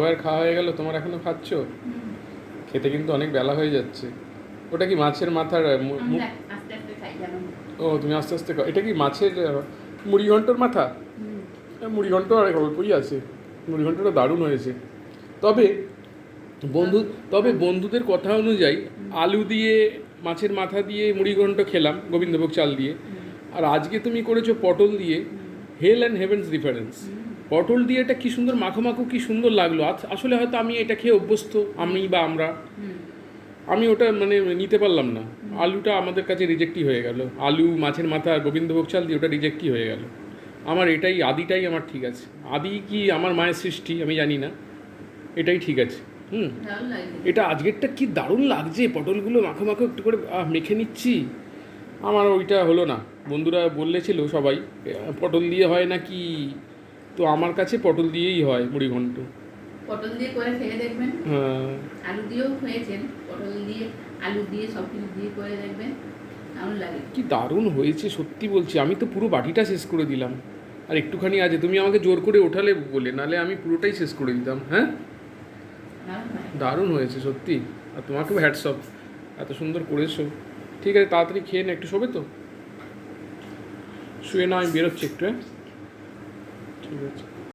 সবার খাওয়া হয়ে গেল, তোমার এখনো খাচ্ছ? খেতে কিন্তু অনেক বেলা হয়ে যাচ্ছে। ওটা কি মাছের মাথার ও তুমি আস্তে আস্তে খাও। এটা কি মাছের মুড়িঘণ্টর মাথা? মুড়িঘণ্ট আর অল্পই আছে। মুড়িঘণ্টটা দারুণ হয়েছে। তবে বন্ধুদের কথা অনুযায়ী আলু দিয়ে মাছের মাথা দিয়ে মুড়িঘণ্ট খেলাম গোবিন্দভোগ চাল দিয়ে, আর আজকে তুমি করেছো পটল দিয়ে। হেল অ্যান্ড হেভেন্স ডিফারেন্স। পটল দিয়ে এটা কী সুন্দর মাখো মাখো, কী সুন্দর লাগলো। আসলে হয়তো আমি এটা খেয়ে অভ্যস্ত, আমি ওটা মানে নিতে পারলাম না। আলুটা আমাদের কাছে রিজেক্টই হয়ে গেল। আলু মাছের মাথা গোবিন্দভোগ চাল দিয়ে ওটা রিজেক্টই হয়ে গেল। আমার আদিটাই আমার ঠিক আছে। আদি কি আমার মায়ের সৃষ্টি আমি জানি না, এটাই ঠিক আছে। এটা আজকেরটা কি দারুণ লাগছে, পটলগুলো মাখো মাখো একটু করে মেখে নিচ্ছি। আমার ওইটা হলো না। বন্ধুরা বললেছিল সবাই পটল দিয়ে হয় নাকি, তো আমার কাছে পটল দিয়েই হয় মুড়িঘণ্ট। পটল দিয়ে করে খেয়ে দেখবেন। হ্যাঁ, আলু দিয়েও খেয়েছেন, পটল দিয়ে আলু দিয়ে সব কিছু দিয়ে করে দেখবেন, দারুণ লাগে। কি দারুণ হয়েছে সত্যি বলছি। আমি তো পুরো বাটিটা শেষ করে দিলাম, আর একটুখানি আছে। তুমি আমাকে জোর করে ওঠালে বলে, নালে আমি পুরোটাই শেষ করে দিতাম। হ্যাঁ, দারুণ হয়েছে সত্যি। আর তোমাকেও হ্যাটস অফ, এত সুন্দর করেছো। ঠিক আছে, তাড়াতাড়ি খেয়ে না, একটু শোবে তো, শুয়ে না, আমি বেরোচ্ছি একটু। হ্যাঁ, ঠিক আছে।